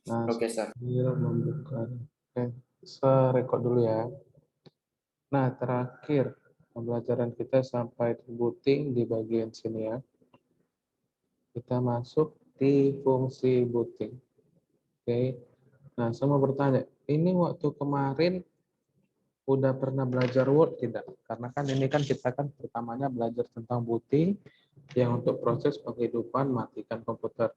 Nah, Oke, Sir. sambil membuka. Oke, saya record dulu ya. Nah, terakhir pembelajaran kita sampai di booting di bagian sini ya. Kita masuk di fungsi booting. Oke. Nah, saya mau bertanya, ini waktu kemarin udah pernah belajar Word tidak? Karena kan ini kan kita kan pertamanya belajar tentang booting yang untuk proses penghidupan matikan komputer.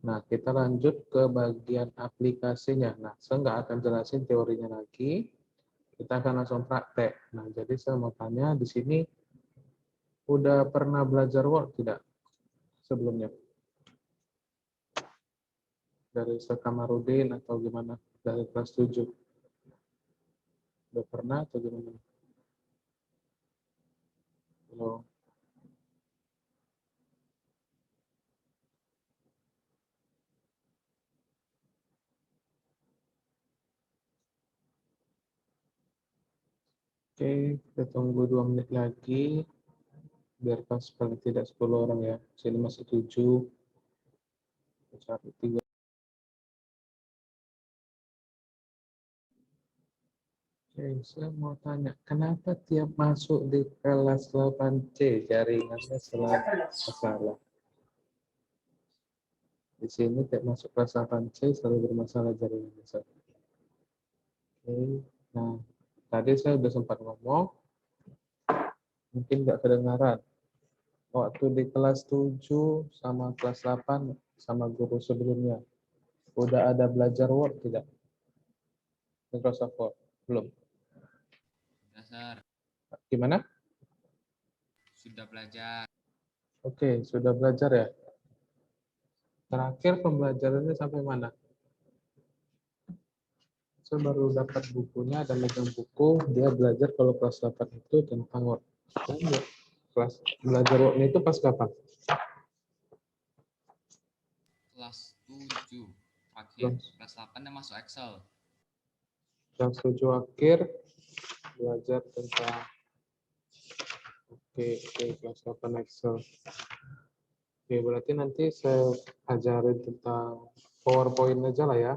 Nah, kita lanjut ke bagian aplikasinya. Nah, saya nggak akan jelasin teorinya lagi. Kita akan langsung praktek. Nah, jadi saya mau tanya di sini, udah pernah belajar Word tidak sebelumnya? Dari Sekamarudin atau gimana? Dari kelas 7? Udah pernah atau gimana? Halo. Oke, kita tunggu 2 menit lagi. Biar pas paling tidak 10 orang ya. Sini masih 7. Cari 3. Oke, saya mau tanya, kenapa tiap masuk di kelas 8C jaringannya selalu masalah? Di sini tiap masuk kelas 8C selalu bermasalah jaringannya. Oke, nah tadi saya sudah sempat ngomong, mungkin nggak kedengaran. Waktu di kelas 7 sama kelas 8 sama guru sebelumnya, udah ada belajar Word tidak? Microsoft Word? Belum? Dasar Gimana? sudah belajar. Oke, sudah belajar ya? Terakhir pembelajarannya sampai mana? Saya baru dapat bukunya, dan megang buku, dia belajar kalau kelas 8 itu tentang Word. Kelas belajar Word itu pas kapan? Kelas 7 akhir, kelas 8 nya masuk Excel. Kelas 7 akhir belajar tentang oke, kelas 8 Excel. Oke, berarti nanti saya ajarin tentang PowerPoint aja lah ya.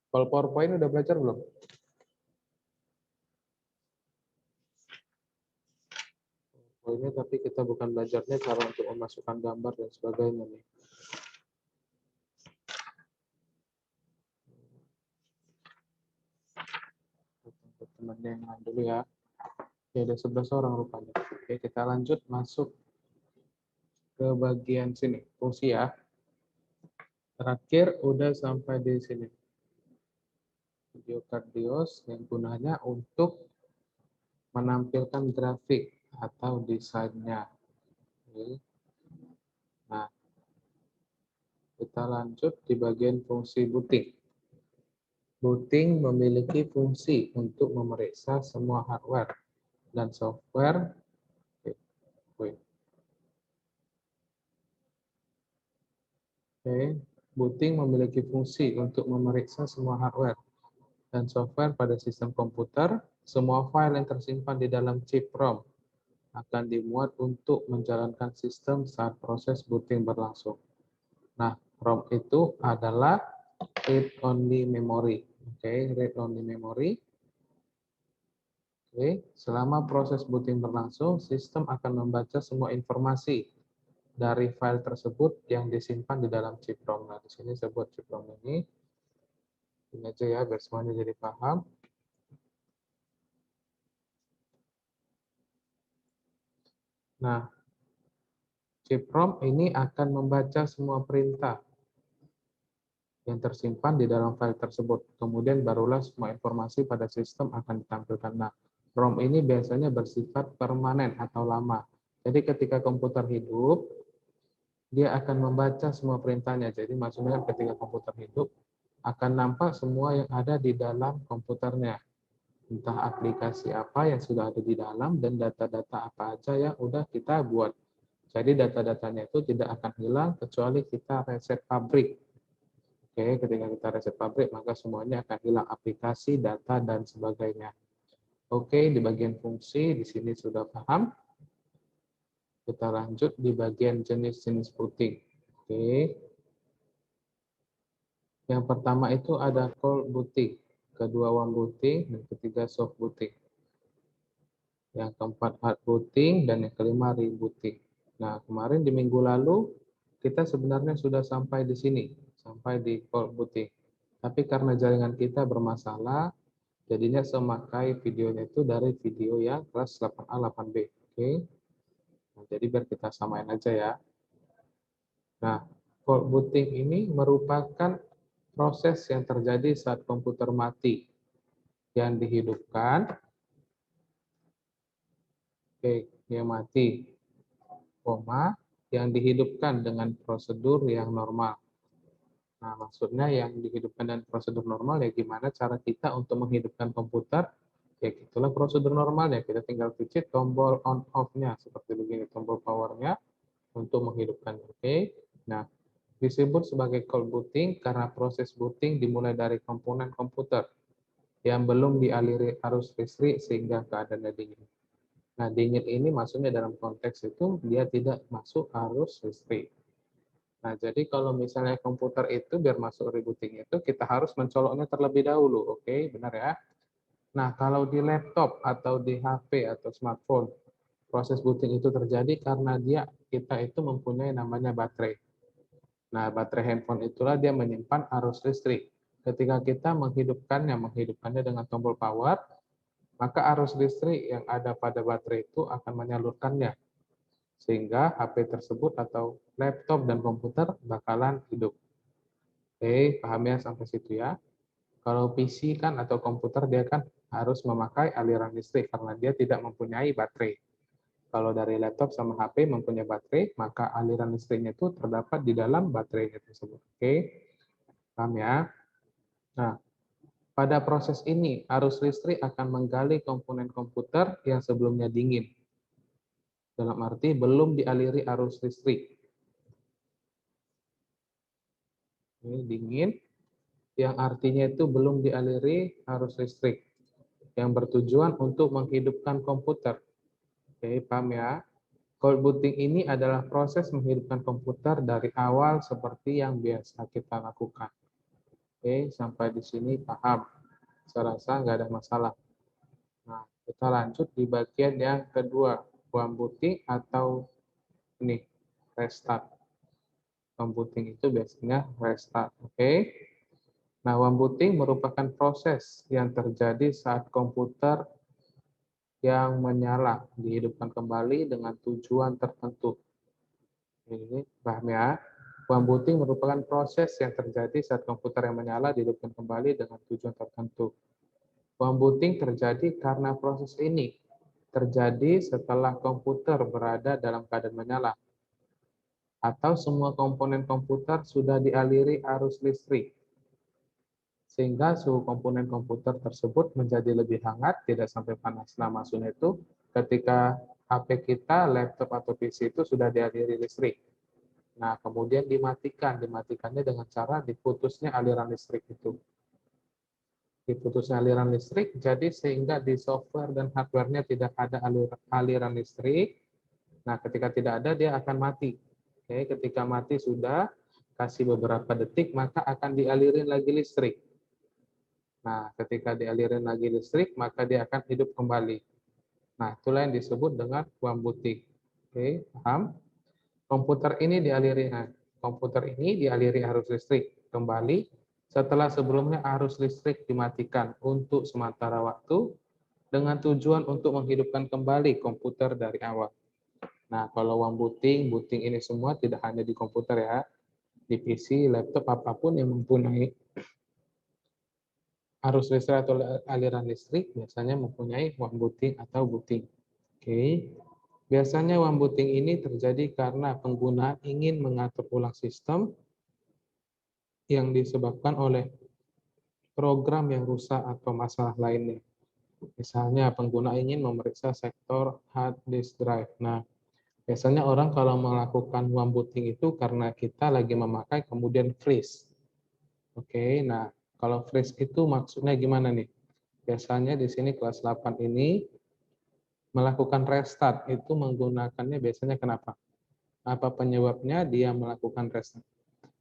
Kalau PowerPoint udah belajar belum? Poinnya tapi kita bukan belajarnya cara untuk memasukkan gambar dan sebagainya nih. Temannya yang lain dulu ya. Oke, ada 11 orang rupanya. Oke, kita lanjut masuk ke bagian sini, fungsi ya. Terakhir udah sampai di sini. Video Cardios yang gunanya untuk menampilkan grafik atau desainnya. Oke. Nah, kita lanjut di bagian fungsi booting. Booting memiliki fungsi untuk memeriksa semua hardware dan software. Oke, booting memiliki fungsi untuk memeriksa semua hardware dan software pada sistem komputer. Semua file yang tersimpan di dalam chip ROM akan dimuat untuk menjalankan sistem saat proses booting berlangsung. Nah, ROM itu adalah read-only memory. Oke, read-only memory. Oke, selama proses booting berlangsung, sistem akan membaca semua informasi dari file tersebut yang disimpan di dalam chip ROM. Nah, di sini saya buat chip ROM ini. Ini aja ya, biar semuanya jadi paham. Nah, chip ROM ini akan membaca semua perintah yang tersimpan di dalam file tersebut. Kemudian barulah semua informasi pada sistem akan ditampilkan. Nah, ROM ini biasanya bersifat permanen atau lama. Jadi ketika komputer hidup, dia akan membaca semua perintahnya. Jadi maksudnya ketika komputer hidup, akan nampak semua yang ada di dalam komputernya. Entah aplikasi apa yang sudah ada di dalam dan data-data apa aja yang udah kita buat. Jadi data-datanya itu tidak akan hilang kecuali kita reset pabrik. Oke, ketika kita reset pabrik, maka semuanya akan hilang aplikasi, data, dan sebagainya. Oke, di bagian fungsi, di sini sudah paham. Kita lanjut di bagian jenis-jenis booting. Oke. Yang pertama itu ada cold booting, kedua warm booting, dan ketiga soft booting. Yang keempat hard booting, dan yang kelima rebooting. Nah, kemarin di minggu lalu kita sebenarnya sudah sampai di sini, sampai di cold booting. Tapi karena jaringan kita bermasalah, jadinya semakai videonya itu dari video yang kelas 8A, 8B. Oke. Nah, jadi biar kita samain aja ya. Nah, cold booting ini merupakan proses yang terjadi saat komputer mati yang dihidupkan. Oke, yang mati, koma, yang dihidupkan dengan prosedur yang normal. Nah, maksudnya yang dihidupkan dengan prosedur normal ya gimana cara kita untuk menghidupkan komputer? Ya itulah prosedur normalnya. Kita tinggal pencet tombol on off-nya seperti begini, tombol power-nya untuk menghidupkan. Oke. Nah, disebut sebagai cold booting karena proses booting dimulai dari komponen komputer yang belum dialiri arus listrik sehingga keadaannya dingin. Nah, dingin ini maksudnya dalam konteks itu dia tidak masuk arus listrik. Nah, jadi kalau misalnya komputer itu biar masuk rebooting itu kita harus mencoloknya terlebih dahulu. Oke, benar ya? Nah, kalau di laptop atau di HP atau smartphone, proses booting itu terjadi karena kita itu mempunyai namanya baterai. Nah, baterai handphone itulah dia menyimpan arus listrik. Ketika kita menghidupkannya dengan tombol power, maka arus listrik yang ada pada baterai itu akan menyalurkannya. Sehingga HP tersebut atau laptop dan komputer bakalan hidup. Oke, paham ya sampai situ ya? Kalau PC kan atau komputer dia kan harus memakai aliran listrik karena dia tidak mempunyai baterai. Kalau dari laptop sama HP mempunyai baterai, maka aliran listriknya itu terdapat di dalam baterainya tersebut. Oke, paham ya? Nah, pada proses ini arus listrik akan menggali komponen komputer yang sebelumnya dingin. Dalam arti belum dialiri arus listrik. Ini dingin, yang artinya itu belum dialiri arus listrik, yang bertujuan untuk menghidupkan komputer. Oke, paham ya? Cold booting ini adalah proses menghidupkan komputer dari awal seperti yang biasa kita lakukan. Oke, sampai di sini paham. Saya rasa nggak ada masalah. Nah, kita lanjut di bagian yang kedua, warm booting atau ini, restart. Computing itu biasanya restart. Oke. Nah, warm booting merupakan proses yang terjadi saat komputer yang menyala dihidupkan kembali dengan tujuan tertentu. Ini paham ya? Warm booting merupakan proses yang terjadi saat komputer yang menyala dihidupkan kembali dengan tujuan tertentu. Warm booting terjadi karena proses ini terjadi setelah komputer berada dalam keadaan menyala atau semua komponen komputer sudah dialiri arus listrik, sehingga suhu komponen komputer tersebut menjadi lebih hangat, tidak sampai panas. Nah, maksudnya itu ketika HP kita, laptop atau PC itu sudah dialiri listrik. Nah, kemudian dimatikannya dengan cara diputusnya aliran listrik itu. Diputusnya aliran listrik, jadi sehingga di software dan hardware-nya tidak ada aliran listrik. Nah, ketika tidak ada, dia akan mati. Oke, ketika mati sudah, kasih beberapa detik, maka akan dialirin lagi listrik. Nah, ketika dialirin lagi listrik, maka dia akan hidup kembali. Nah, itulah yang disebut dengan warm booting. Oke, paham? Komputer ini dialiri arus listrik kembali setelah sebelumnya arus listrik dimatikan untuk sementara waktu dengan tujuan untuk menghidupkan kembali komputer dari awal. Nah, kalau warm booting ini semua tidak hanya di komputer ya, di PC, laptop, apapun yang mempunyai arus listrik atau aliran listrik biasanya mempunyai warm booting atau booting. Oke. Biasanya warm booting ini terjadi karena pengguna ingin mengatur ulang sistem yang disebabkan oleh program yang rusak atau masalah lainnya. Misalnya pengguna ingin memeriksa sektor hard disk drive. Nah, biasanya orang kalau melakukan warm booting itu karena kita lagi memakai kemudian freeze. Oke, nah kalau freeze itu maksudnya gimana nih? Biasanya di sini kelas 8 ini melakukan restart itu menggunakannya biasanya kenapa? Apa penyebabnya dia melakukan restart?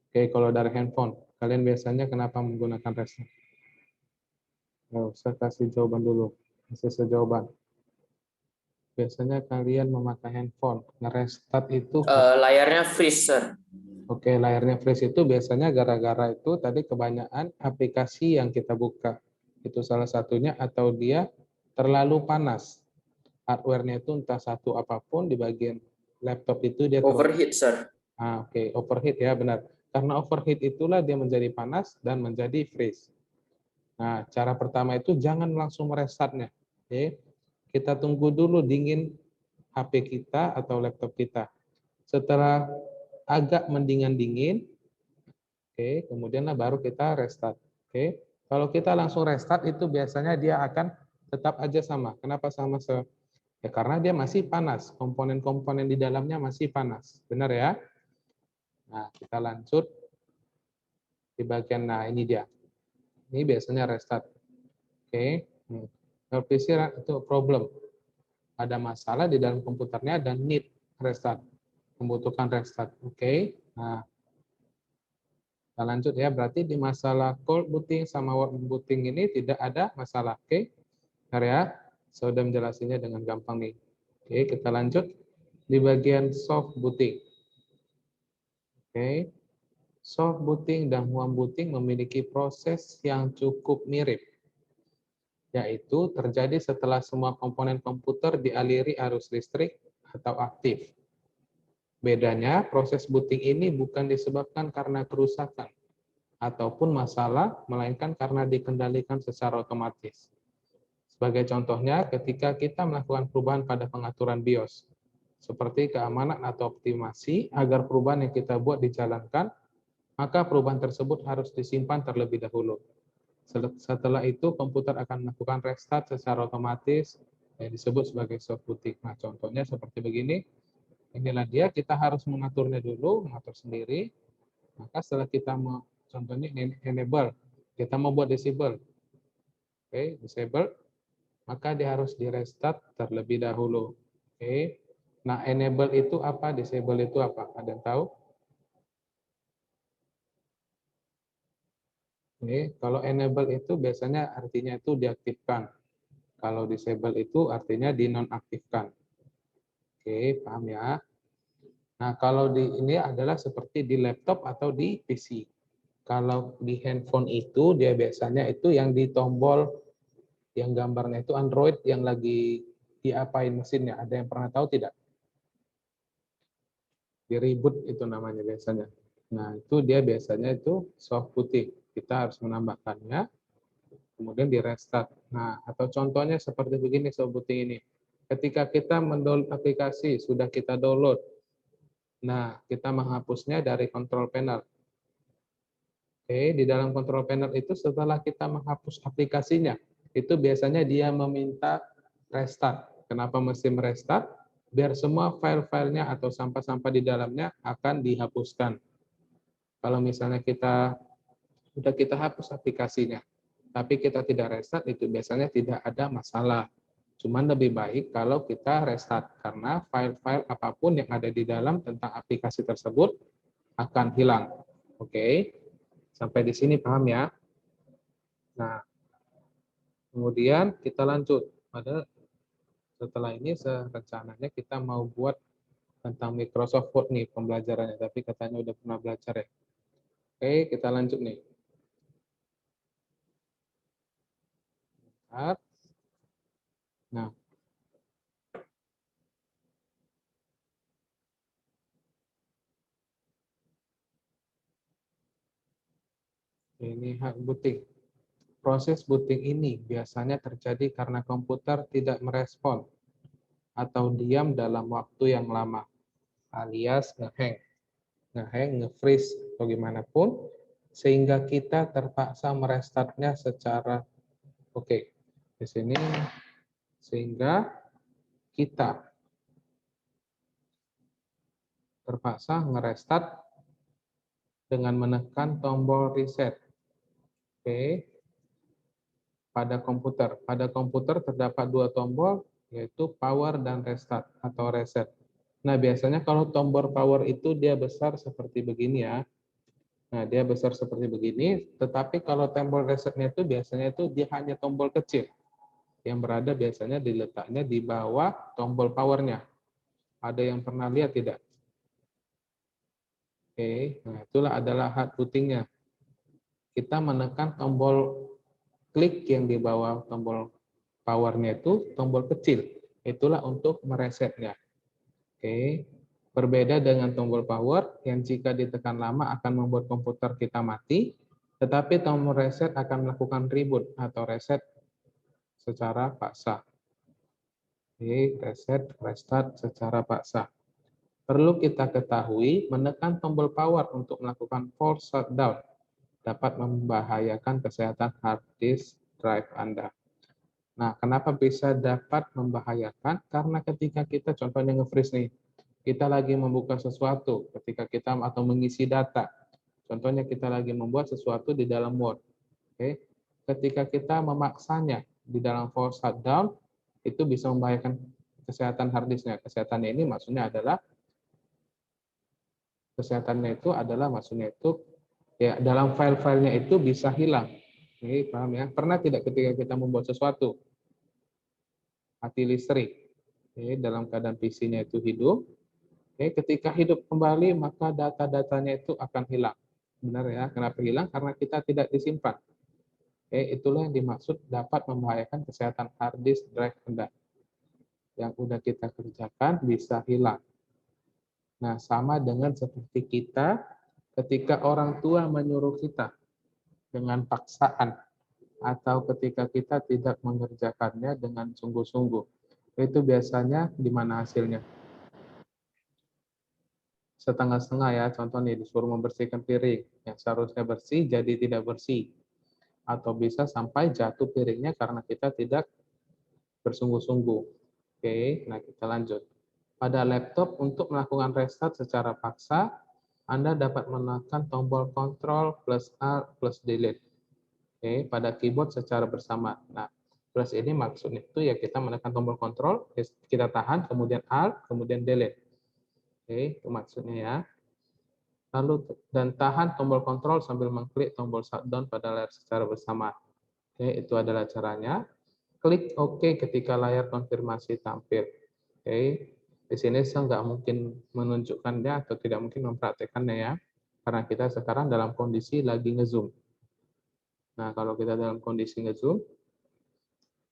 Oke, kalau dari handphone. Kalian biasanya kenapa menggunakan restart? Nggak usah kasih jawaban dulu. Kasih jawaban. Biasanya kalian memakai handphone. Nge-restart itu Layarnya freeze, Sir. Oke, layarnya freeze itu biasanya gara-gara itu tadi kebanyakan aplikasi yang kita buka. Itu salah satunya, atau dia terlalu panas. Hardware-nya itu entah satu apapun di bagian laptop itu dia Overheat, Sir. Oke, overheat ya, benar. Karena overheat itulah dia menjadi panas dan menjadi freeze. Nah, cara pertama itu jangan langsung merestartnya. Oke. Kita tunggu dulu dingin HP kita atau laptop kita. Setelah agak mendingan dingin, oke, kemudian baru kita restart. Oke. Kalau kita langsung restart itu biasanya dia akan tetap aja sama. Kenapa sama? Ya karena dia masih panas. Komponen-komponen di dalamnya masih panas. Benar ya? Nah, kita lanjut di bagian, nah ini dia. Ini biasanya restart. Oke. PC itu problem. Ada masalah di dalam komputernya dan need restart. Membutuhkan restart. Oke. Nah, kita lanjut ya. Berarti di masalah cold booting sama warm booting ini tidak ada masalah. Oke. Benar ya? Saya sudah menjelaskannya dengan gampang nih. Oke, kita lanjut di bagian soft booting. Oke. Soft booting dan warm booting memiliki proses yang cukup mirip, yaitu terjadi setelah semua komponen komputer dialiri arus listrik atau aktif. Bedanya, proses booting ini bukan disebabkan karena kerusakan ataupun masalah, melainkan karena dikendalikan secara otomatis. Sebagai contohnya, ketika kita melakukan perubahan pada pengaturan BIOS, seperti keamanan atau optimasi, agar perubahan yang kita buat dijalankan, maka perubahan tersebut harus disimpan terlebih dahulu. Setelah itu, komputer akan melakukan restart secara otomatis, yang disebut sebagai soft booting. Nah, contohnya seperti begini. Inilah dia, kita harus mengaturnya dulu, mengatur sendiri. Maka setelah kita mau, contohnya enable, kita mau buat disable. Oke, disable, maka dia harus di restart terlebih dahulu. Oke. Nah, enable itu apa? Disable itu apa? Ada yang tahu? Oke, kalau enable itu biasanya artinya itu diaktifkan. Kalau disable itu artinya dinonaktifkan. Oke, paham ya? Nah, kalau di ini adalah seperti di laptop atau di PC. Kalau di handphone itu dia biasanya itu yang di tombol yang gambarnya itu Android yang lagi diapain mesinnya. Ada yang pernah tahu tidak? Di reboot itu namanya biasanya. Nah, itu dia biasanya itu soft booting. Kita harus menambahkannya, kemudian di restart. Nah, atau contohnya seperti begini soft booting ini. Ketika kita mendownload aplikasi, sudah kita download. Nah, kita menghapusnya dari control panel. Oke, di dalam control panel itu setelah kita menghapus aplikasinya, itu biasanya dia meminta restart. Kenapa mesti merestart? Biar semua file-filenya atau sampah-sampah di dalamnya akan dihapuskan. Kalau misalnya sudah kita hapus aplikasinya, tapi kita tidak restart, itu biasanya tidak ada masalah. Cuman lebih baik kalau kita restart, karena file-file apapun yang ada di dalam tentang aplikasi tersebut akan hilang. Oke, sampai di sini paham ya? Nah, kemudian kita lanjut. Setelah ini rencananya kita mau buat tentang Microsoft Word nih pembelajarannya, tapi katanya udah pernah belajar ya. Oke, kita lanjut nih. Nah, ini hak booting. Proses booting ini biasanya terjadi karena komputer tidak merespon atau diam dalam waktu yang lama, alias ngehang, nge-freeze, atau gimana pun, sehingga kita terpaksa merestartnya secara oke. Di sini sehingga kita terpaksa ngerestart dengan menekan tombol reset. Oke. Pada komputer. Pada komputer terdapat dua tombol, yaitu power dan restart atau reset. Nah, biasanya kalau tombol power itu dia besar seperti begini ya. Nah, dia besar seperti begini, tetapi kalau tombol resetnya itu biasanya itu dia hanya tombol kecil yang berada biasanya diletaknya di bawah tombol powernya. Ada yang pernah lihat tidak? Oke, nah itulah adalah hard bootingnya. Kita menekan tombol klik yang di bawah tombol powernya itu tombol kecil. Itulah untuk meresetnya. Oke, berbeda dengan tombol power yang jika ditekan lama akan membuat komputer kita mati, tetapi tombol reset akan melakukan reboot atau reset secara paksa. Oke, reset, restart secara paksa. Perlu kita ketahui, menekan tombol power untuk melakukan force shutdown dapat membahayakan kesehatan hard disk drive Anda. Nah, kenapa bisa dapat membahayakan? Karena ketika kita contohnya nge-freeze nih, kita lagi membuka sesuatu, ketika kita atau mengisi data. Contohnya kita lagi membuat sesuatu di dalam Word. Oke. Ketika kita memaksanya di dalam force shutdown, itu bisa membahayakan kesehatan hard disknya. Kesehatannya ini maksudnya adalah maksudnya itu ya dalam file-filenya itu bisa hilang. Oke, paham ya? Pernah tidak ketika kita membuat sesuatu mati listrik, oke, dalam keadaan PC-nya itu hidup, oke, ketika hidup kembali maka data-datanya itu akan hilang. Benar ya? Kenapa hilang? Karena kita tidak disimpan. Oke, itulah yang dimaksud dapat membahayakan kesehatan hard disk drive Anda. Yang sudah kita kerjakan bisa hilang. Nah, sama dengan seperti kita ketika orang tua menyuruh kita dengan paksaan atau ketika kita tidak mengerjakannya dengan sungguh-sungguh. Itu biasanya di mana hasilnya? Setengah-setengah ya, contoh nih disuruh membersihkan piring, yang seharusnya bersih jadi tidak bersih. Atau bisa sampai jatuh piringnya karena kita tidak bersungguh-sungguh. Oke, nah kita lanjut. Pada laptop untuk melakukan restart secara paksa, Anda dapat menekan tombol Ctrl plus Alt plus Delete. Oke, pada keyboard secara bersama. Nah, plus ini maksudnya itu ya kita menekan tombol Ctrl, kita tahan, kemudian Alt, kemudian Delete. Oke, itu maksudnya ya. Lalu dan tahan tombol Ctrl sambil mengklik tombol shutdown pada layar secara bersama. Oke, itu adalah caranya. Klik OK ketika layar konfirmasi tampil. Oke, di sini saya nggak mungkin menunjukkannya atau tidak mungkin mempraktekannya ya, karena kita sekarang dalam kondisi lagi ngezoom. Nah, kalau kita dalam kondisi ngezoom,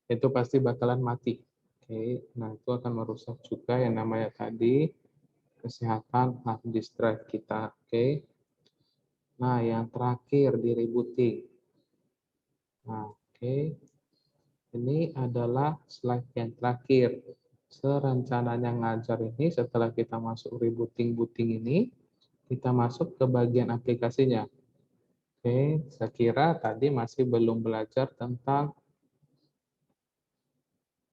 itu pasti bakalan mati. Oke, nah itu akan merusak juga yang namanya tadi kesehatan hard disk drive kita. Oke. Nah, yang terakhir di rebooting. Nah, oke. Ini adalah slide yang terakhir. Serencananya ngajar ini setelah kita masuk rebooting ini, kita masuk ke bagian aplikasinya. Oke, saya kira tadi masih belum belajar tentang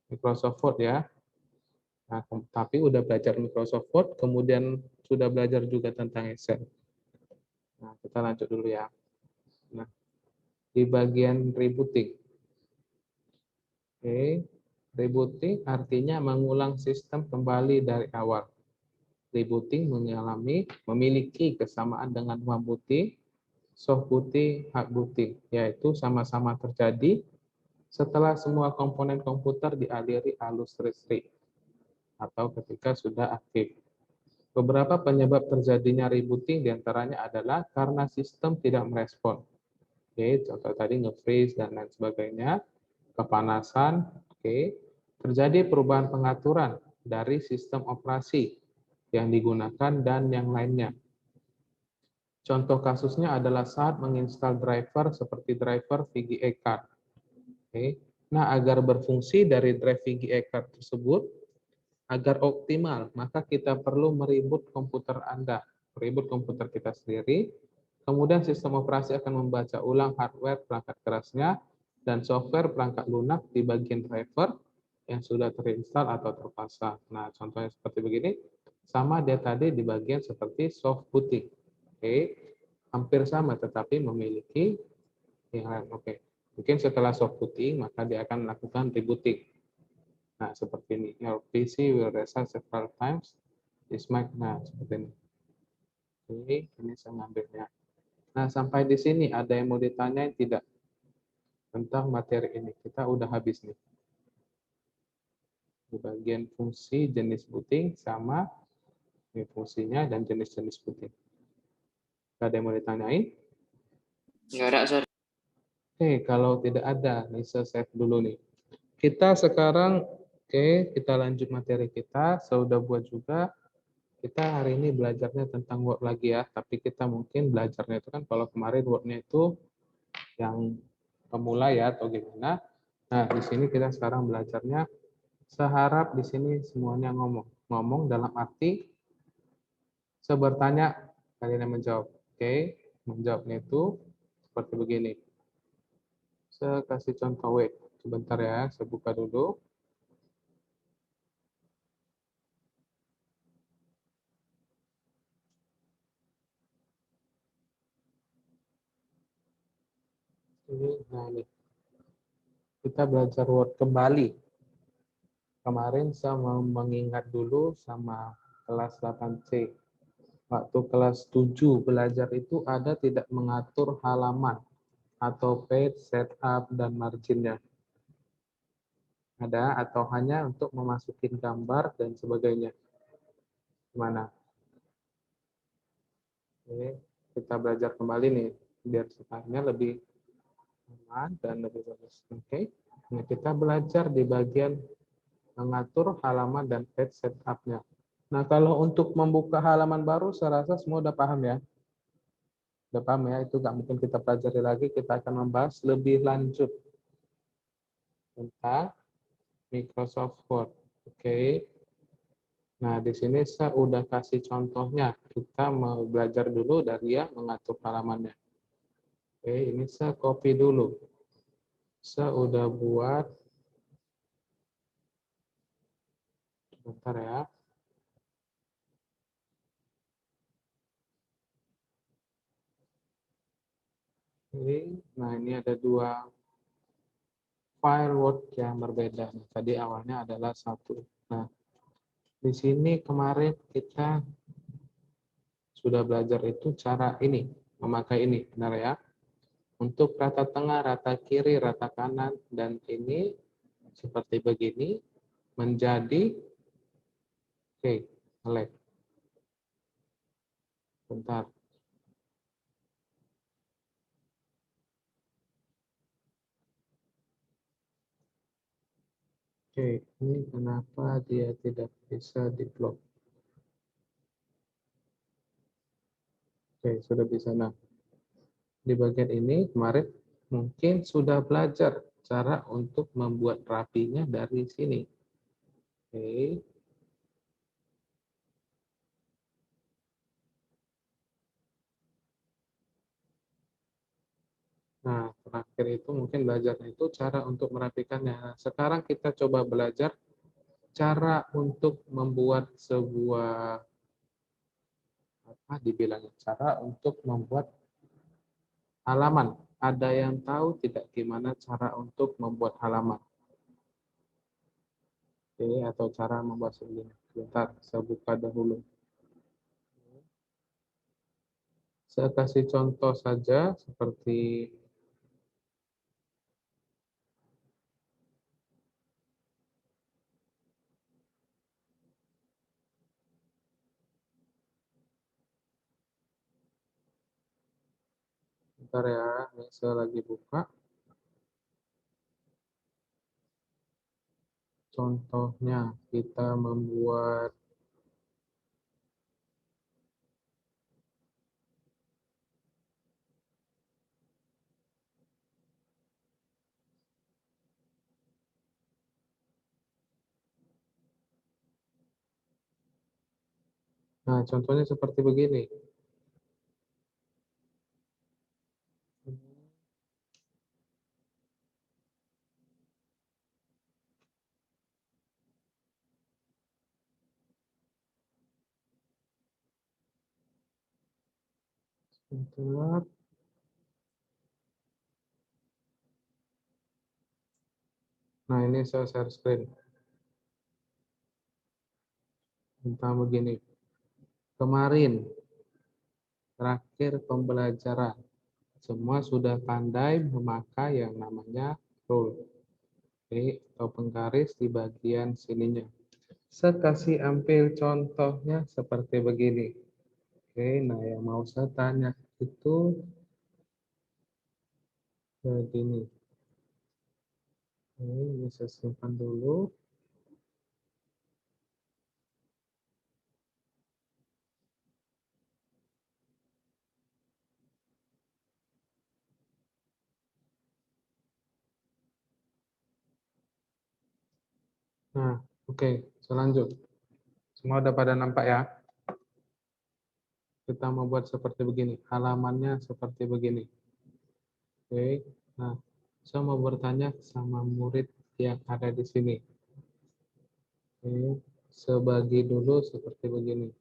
Microsoft Word ya. Nah, tapi udah belajar Microsoft Word, kemudian sudah belajar juga tentang Excel. Nah, kita lanjut dulu ya. Nah, di bagian rebooting. Oke, rebooting artinya mengulang sistem kembali dari awal. Rebooting memiliki kesamaan dengan membooting, soft booting, hard booting, yaitu sama-sama terjadi setelah semua komponen komputer dialiri arus listrik atau ketika sudah aktif. Beberapa penyebab terjadinya rebooting diantaranya adalah karena sistem tidak merespon. Oke, contoh tadi nge-freeze dan lain sebagainya, kepanasan, oke, terjadi perubahan pengaturan dari sistem operasi yang digunakan dan yang lainnya. Contoh kasusnya adalah saat menginstal driver seperti driver VGA card. Oke. Nah, agar berfungsi dari drive VGA card tersebut agar optimal, maka kita perlu mereboot komputer Anda, mereboot komputer kita sendiri. Kemudian sistem operasi akan membaca ulang hardware perangkat kerasnya dan software perangkat lunak di bagian driver yang sudah terinstall atau terpasang. Nah, contohnya seperti begini, sama dia tadi di bagian seperti soft booting. Oke, hampir sama tetapi memiliki yang lain. Oke, mungkin setelah soft booting maka dia akan melakukan rebooting. Nah, seperti ini. Your PC will restart several times. This mic, nah, seperti ini. Oke, ini saya ngambilnya. Nah, sampai di sini ada yang mau ditanyain tidak tentang materi ini? Kita udah habis nih. Di bagian fungsi, jenis puting, sama fungsinya dan jenis-jenis puting. Ada yang mau ditanyain? Nggak ada, Sir. Oke, kalau tidak ada, Nisa save dulu nih. Kita sekarang, kita lanjut materi kita. Saya udah buat juga. Kita hari ini belajarnya tentang Word lagi ya, tapi kita mungkin belajarnya itu kan kalau kemarin Word-nya itu yang pemula ya atau gimana. Nah, di sini kita sekarang belajarnya, seharap di sini semuanya ngomong. Ngomong dalam arti saya bertanya, kalian yang menjawab. Oke, menjawabnya itu seperti begini. Saya kasih contoh W. Sebentar ya, saya buka dulu. Nah ini, kita belajar Word kembali. Kemarin saya mau mengingat dulu sama kelas 8C. Waktu kelas 7 belajar itu ada tidak mengatur halaman atau page, setup, dan marginnya. Ada atau hanya untuk memasukin gambar dan sebagainya. Gimana? Ini kita belajar kembali nih, biar setelahnya lebih aman dan lebih bagus. Oke. Nah, kita belajar di bagian mengatur halaman dan page setup-nya. Nah, kalau untuk membuka halaman baru, saya rasa semua udah paham ya. Udah paham ya, itu nggak mungkin kita pelajari lagi. Kita akan membahas lebih lanjut tentang Microsoft Word. Oke. Nah, di sini saya udah kasih contohnya. Kita mau belajar dulu dari yang mengatur halamannya. Oke, ini saya copy dulu. Saya udah buat, bentar ya. Nah, ini ada dua file Word yang berbeda. Nah, tadi awalnya adalah satu. Nah, di sini kemarin kita sudah belajar itu cara ini, memakai ini, benar ya? Untuk rata tengah, rata kiri, rata kanan, dan ini seperti begini menjadi, select. Bentar. Ini kenapa dia tidak bisa di-blok? Sudah bisa. Nah, di bagian ini kemarin mungkin sudah belajar cara untuk membuat rapinya dari sini. Oke. Nah, terakhir itu mungkin belajarnya itu cara untuk merapikannya. Nah, sekarang kita coba belajar cara untuk membuat sebuah, apa dibilangnya, cara untuk membuat halaman. Ada yang tahu tidak gimana cara untuk membuat halaman? Oke, atau cara membuat sebelumnya. Sebentar, saya buka dahulu. Saya kasih contoh saja seperti, bentar ya, ini saya lagi buka. Contohnya, kita membuat, nah contohnya seperti begini. Sebentar. Nah, ini saya share screen. Tentang begini. Kemarin, terakhir pembelajaran. Semua sudah pandai memakai yang namanya rule. Oke, atau penggaris di bagian sininya. Saya kasih ambil contohnya seperti begini. Oke, nah yang mau saya tanya itu begini. Ini saya simpan dulu. Nah, oke, selanjut. Semua udah pada nampak ya? Kita mau buat seperti begini. Halamannya seperti begini. Oke, nah, saya mau bertanya sama murid yang ada di sini. Oke, sebagi dulu seperti begini.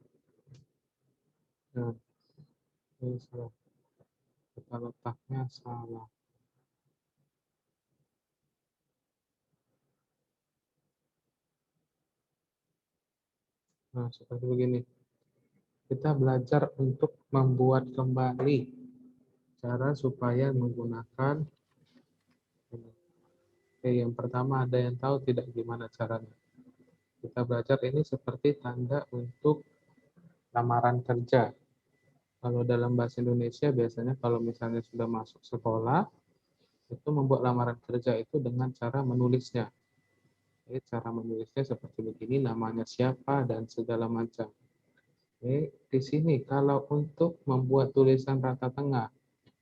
Nah, ini salah. Kita letaknya salah. Nah, seperti begini. Kita belajar untuk membuat kembali cara supaya menggunakan ini. Oke, yang pertama ada yang tahu tidak gimana caranya? Kita belajar ini seperti tanda untuk lamaran kerja. Kalau dalam bahasa Indonesia biasanya kalau misalnya sudah masuk sekolah, itu membuat lamaran kerja itu dengan cara menulisnya. Jadi cara menulisnya seperti begini, namanya siapa dan segala macam. Oke, di sini kalau untuk membuat tulisan rata tengah,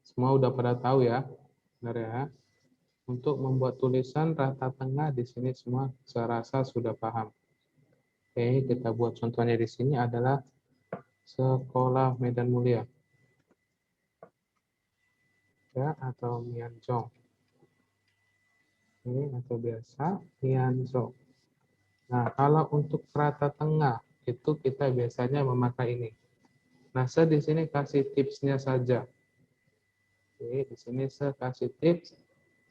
semua udah pada tahu ya, benar ya. Untuk membuat tulisan rata tengah di sini semua saya rasa sudah paham. Oke, kita buat contohnya di sini adalah Sekolah Medan Mulia, ya, atau Mianzong. Ini atau biasa Mianzong. Nah, kalau untuk rata tengah itu kita biasanya memakai ini. Nah, saya di sini kasih tipsnya saja. Oke, di sini saya kasih tips.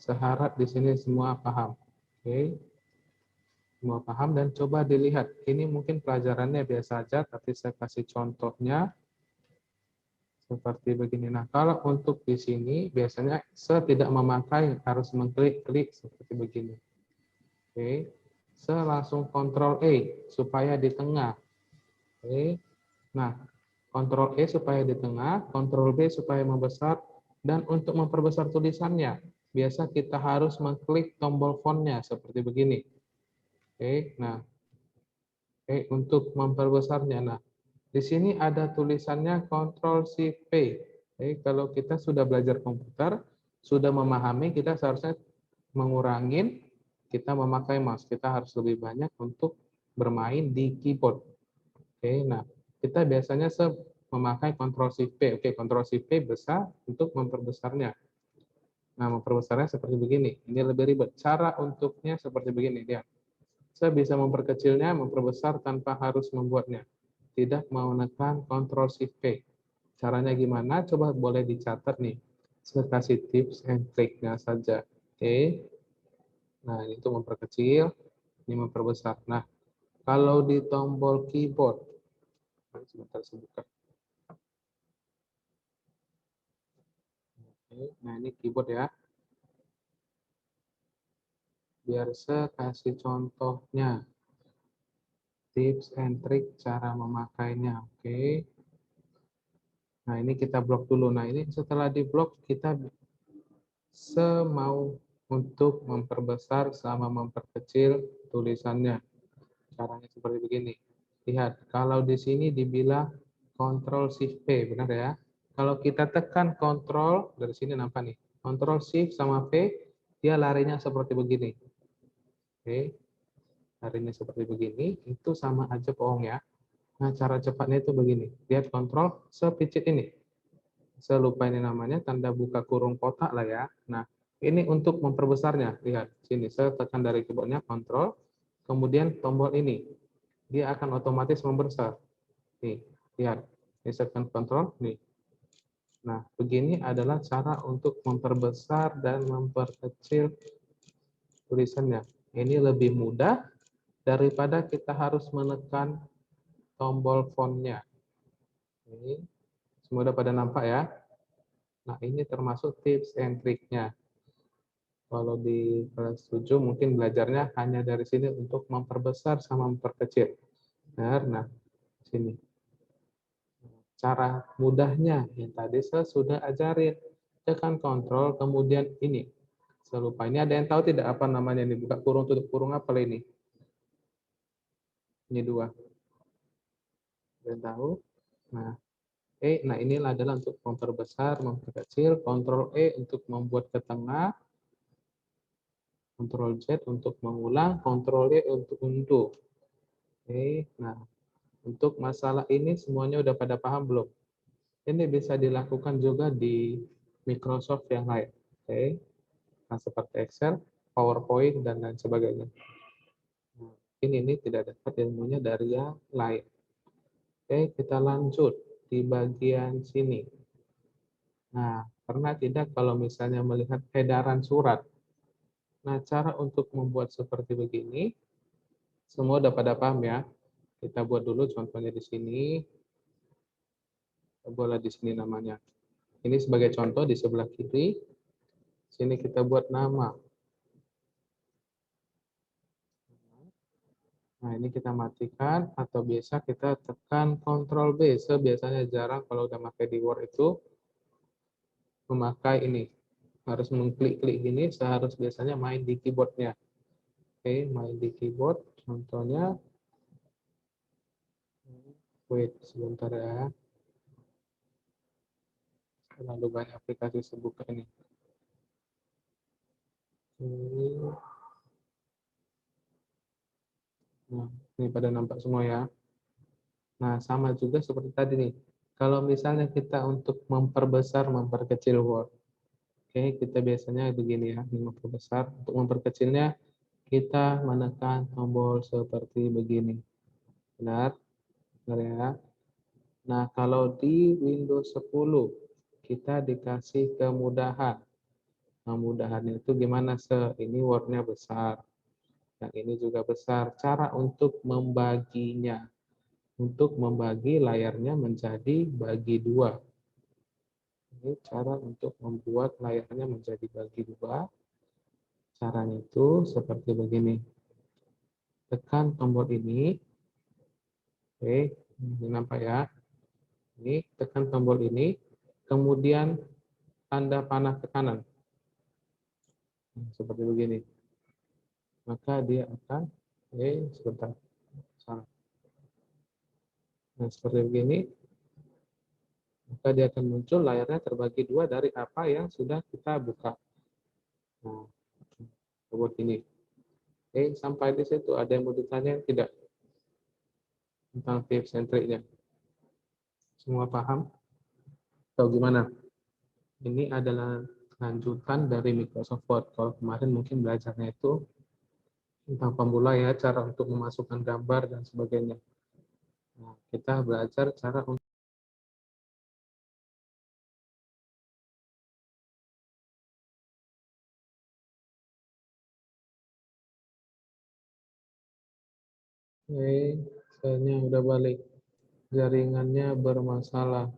Saya harap di sini semua paham. Oke, semua paham dan coba dilihat. Ini mungkin pelajarannya biasa saja, tapi saya kasih contohnya seperti begini. Nah, kalau untuk di sini biasanya saya tidak memakai harus mengklik-klik seperti begini. Oke, saya langsung Ctrl E supaya di tengah. Oke, nah Ctrl E supaya di tengah, Ctrl B supaya membesar, dan untuk memperbesar tulisannya, biasa kita harus mengklik tombol fontnya seperti begini. Oke, nah, untuk memperbesarnya, nah, di sini ada tulisannya Ctrl Shift P. Kalau kita sudah belajar komputer, sudah memahami, kita seharusnya mengurangi, kita memakai mouse. Kita harus lebih banyak untuk bermain di keyboard. Oke, nah, kita biasanya memakai Ctrl Shift P. Oke, Ctrl Shift P besar untuk memperbesarnya. Nah, memperbesarnya seperti begini. Ini lebih ribet. Cara untuknya seperti begini, lihat. Saya bisa memperkecilnya, memperbesar tanpa harus membuatnya. Tidak mau menekan Ctrl Shift P. Caranya gimana? Coba boleh dicatat nih. Saya kasih tips and trick-nya saja. Oke. Nah, ini untuk memperkecil, ini memperbesar. Nah, kalau di tombol keyboard, sebentar saya buka. Oke, nah ini keyboard ya. Biar saya kasih contohnya. Tips and trick cara memakainya. Oke. Nah, ini kita blok dulu. Nah, ini setelah di blok kita semau untuk memperbesar sama memperkecil tulisannya. Caranya seperti begini. Lihat, kalau di sini dibilang Ctrl Shift P, benar ya? Kalau kita tekan Ctrl, dari sini nampak nih, Ctrl Shift sama P, dia larinya seperti begini. Oke, larinya seperti begini, itu sama aja bohong ya. Nah, cara cepatnya itu begini. Lihat Ctrl, sepicit ini. Saya lupa ini namanya, tanda buka kurung kotak lah ya. Nah, ini untuk memperbesarnya. Lihat, sini saya tekan dari keyboardnya Ctrl, kemudian tombol ini. Dia akan otomatis membesar. Nih, lihat. Ini saya tekan Ctrl, nih. Nah, begini adalah cara untuk memperbesar dan memperkecil tulisannya. Ini lebih mudah daripada kita harus menekan tombol fontnya. Ini semua udah pada nampak ya. Nah, ini termasuk tips and triknya. Kalau di kelas 7 mungkin belajarnya hanya dari sini untuk memperbesar sama memperkecil. Nah, sini. Cara mudahnya yang tadi saya sudah ajarin. Tekan kontrol, kemudian ini. Saya lupa, ini ada yang tahu tidak apa namanya ini? Buka kurung, tutup kurung, apa ini? Ini dua. Ada yang tahu? Nah, nah inilah adalah untuk memperbesar, memperkecil. Kontrol E untuk membuat ke tengah. Kontrol Z untuk mengulang. Kontrol Y untuk undo. Nah untuk masalah ini semuanya udah pada paham belum? Ini bisa dilakukan juga di Microsoft yang lain. Nah, seperti Excel, PowerPoint, dan lain sebagainya. Nah, ini tidak dapat ilmunya dari yang lain. Kita lanjut di bagian sini. Nah, pernah tidak kalau misalnya melihat edaran surat? Nah, cara untuk membuat seperti begini, semua udah pada paham ya? Kita buat dulu contohnya di sini. Boleh di sini namanya. Ini sebagai contoh di sebelah kiri. Sini kita buat nama. Nah, ini kita matikan atau biasa kita tekan Ctrl B. Biasanya jarang kalau udah pakai di Word itu memakai ini. Harus mengklik-klik gini, seharus biasanya main di keyboardnya. Main di keyboard. Contohnya, wait sebentar ya. Terlalu banyak aplikasi sebuka ini. Nah, ini pada nampak semua ya. Nah, sama juga seperti tadi nih. Kalau misalnya kita untuk memperbesar, memperkecil Word. Kita biasanya begini ya, memperbesar. Untuk memperkecilnya, kita menekan tombol seperti begini. Benar? Benar ya? Nah, kalau di Windows 10, kita dikasih kemudahan. Kemudahannya itu gimana? Ini Word-nya besar. Yang ini juga besar. Cara untuk membaginya. Untuk membagi layarnya menjadi bagi dua. Ini cara untuk membuat layarnya menjadi bagi dua. Caranya itu seperti begini. Tekan tombol ini. Ini nampak ya. Ini tekan tombol ini. Kemudian tanda panah ke kanan. Seperti begini. Maka dia akan, sebentar. Salah. Nah, seperti begini. Maka dia akan muncul layarnya terbagi dua dari apa yang sudah kita buka. Nah, buat ini. Sampai di situ ada yang mau ditanya tidak tentang tips and triknya? Semua paham? Atau gimana? Ini adalah lanjutan dari Microsoft Word. Kalau kemarin mungkin belajarnya itu tentang pemula ya, cara untuk memasukkan gambar dan sebagainya. Nah, kita belajar cara untuk saya udah balik. Jaringannya bermasalah.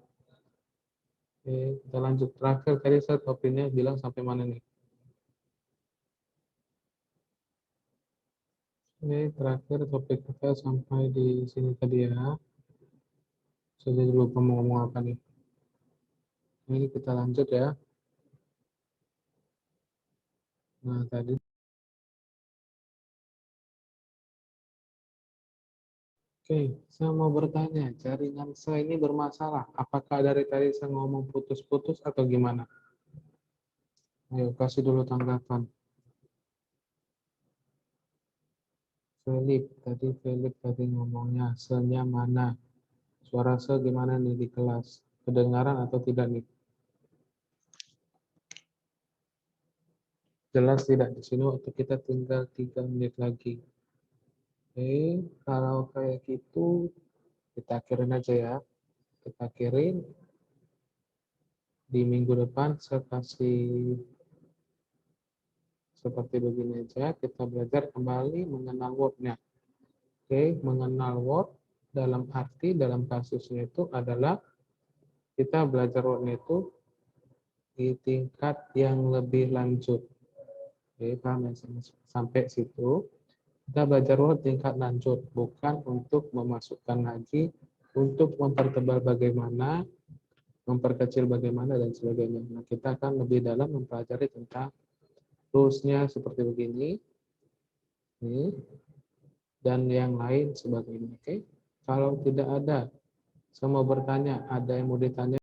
Kita lanjut. Terakhir tadi saya topiknya bilang sampai mana nih? Terakhir topik kita sampai di sini tadi ya. Saya lupa mau ngomong apa nih. Ini kita lanjut ya. Nah, tadi. Saya mau bertanya, jaringan saya ini bermasalah. Apakah dari tadi saya ngomong putus-putus atau gimana? Ayo, kasih dulu tanggapan. Philip tadi ngomongnya, se-nya mana? Suara se gimana nih di kelas? Kedengaran atau tidak nih? Jelas tidak di sini waktu kita tinggal 3 menit lagi. Kalau kayak gitu, kita akhirin aja ya. Kita akhirin. Di minggu depan saya kasih seperti begini aja. Kita belajar kembali mengenal Word-nya. Mengenal Word dalam arti dalam kasusnya itu adalah kita belajar Word-nya itu di tingkat yang lebih lanjut. Oke, paham ya sampai situ? Kita belajar ruwet tingkat lanjut, bukan untuk memasukkan lagi, untuk mempertebal bagaimana, memperkecil bagaimana, dan sebagainya. Nah, kita akan lebih dalam mempelajari tentang rules-nya seperti begini, ini, dan yang lain sebagainya. Oke, kalau tidak ada, saya mau bertanya, ada yang mau ditanya?